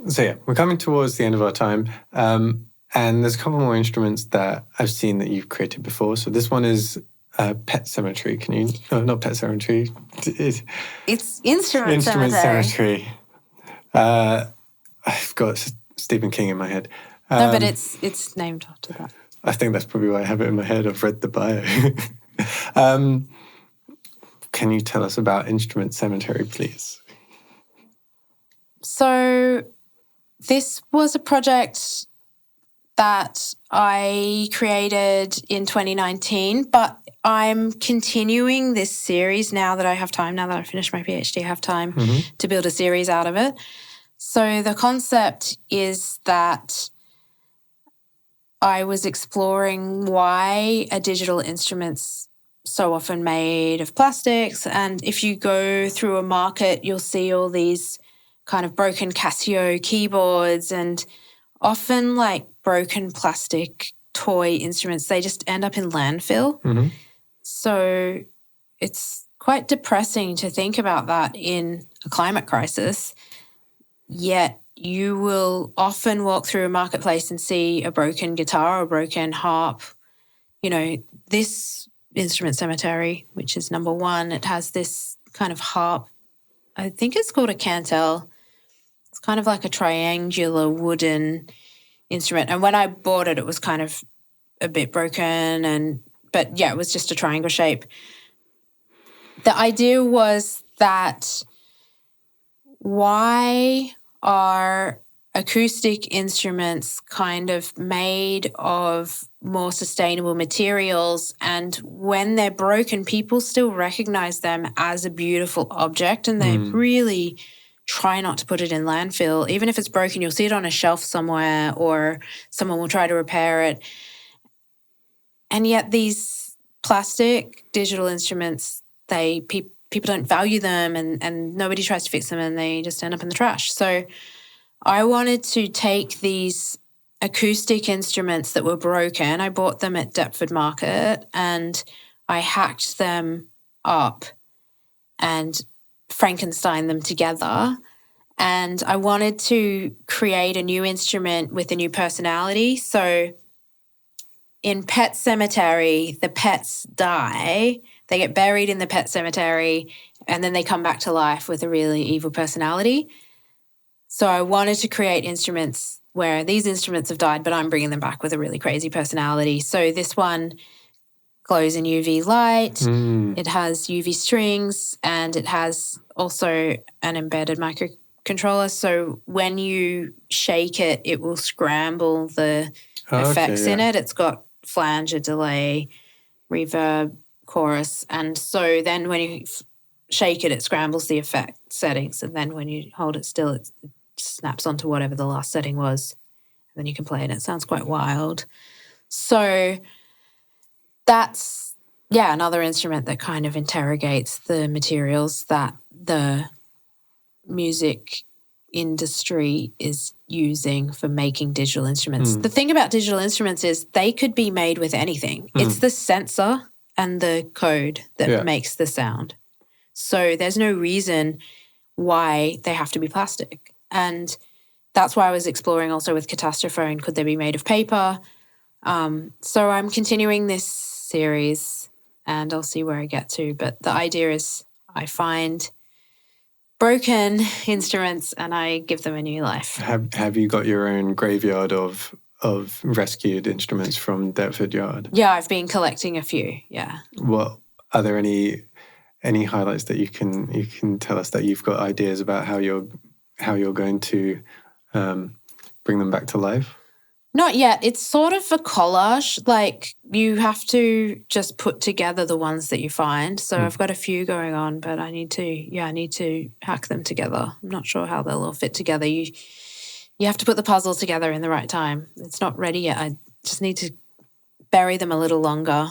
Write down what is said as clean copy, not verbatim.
So yeah, we're coming towards the end of our time. And there's a couple more instruments that I've seen that you've created before. So this one is Pet Cemetery. Can you? No, not Pet Cemetery. It's Instrument Cemetery. I've got Stephen King in my head. No, but it's named after that. I think that's probably why I have it in my head. I've read the bio. Can you tell us about Instrument Cemetery, please? So this was a project that I created in 2019, but I'm continuing this series now that I have time, now that I finished my PhD, I have time to build a series out of it. So the concept is that I was exploring why are digital instruments so often made of plastics, and if you go through a market, you'll see all these kind of broken Casio keyboards and often like broken plastic toy instruments, they just end up in landfill. So it's quite depressing to think about that in a climate crisis, yet you will often walk through a marketplace and see a broken guitar or a broken harp. You know, this Instrument Cemetery, which is number one, it has this kind of harp. I think it's called a cantel. It's kind of like a triangular wooden instrument. And when I bought it, it was kind of a bit broken, but yeah, it was just a triangle shape. The idea was that why are acoustic instruments kind of made of more sustainable materials, and when they're broken, people still recognize them as a beautiful object, and they really try not to put it in landfill. Even if it's broken, you'll see it on a shelf somewhere or someone will try to repair it. And yet these plastic digital instruments, people don't value them, and nobody tries to fix them, and they just end up in the trash. So I wanted to take these acoustic instruments that were broken. I bought them at Deptford Market and I hacked them up and Frankenstein them together. And I wanted to create a new instrument with a new personality. So in Pet Cemetery, the pets die. They get buried in the pet cemetery and then they come back to life with a really evil personality. So I wanted to create instruments where these instruments have died, but I'm bringing them back with a really crazy personality. So this one glows in UV light. It has UV strings, and it has also an embedded microcontroller. So when you shake it, it will scramble the effects in it. It's got flanger, delay, reverb, chorus. And so then when you shake it, it scrambles the effect settings. And then when you hold it still, it snaps onto whatever the last setting was. And then you can play it. It sounds quite wild. So that's, another instrument that kind of interrogates the materials that the music industry is using for making digital instruments. The thing about digital instruments is they could be made with anything. It's the sensor and the code that makes the sound. So there's no reason why they have to be plastic. And that's why I was exploring also with Catastrophone, could they be made of paper? So I'm continuing this series and I'll see where I get to. But the idea is I find broken instruments and I give them a new life. Have you got your own graveyard of rescued instruments from Deptford Yard? Yeah, I've been collecting a few, Well, are there any highlights that you can tell us that you've got ideas about how you're going to bring them back to life? Not yet. It's sort of a collage. Like you have to just put together the ones that you find. So I've got a few going on, but I need to hack them together. I'm not sure how they'll all fit together. You have to put the puzzle together in the right time. It's not ready yet. I just need to bury them a little longer.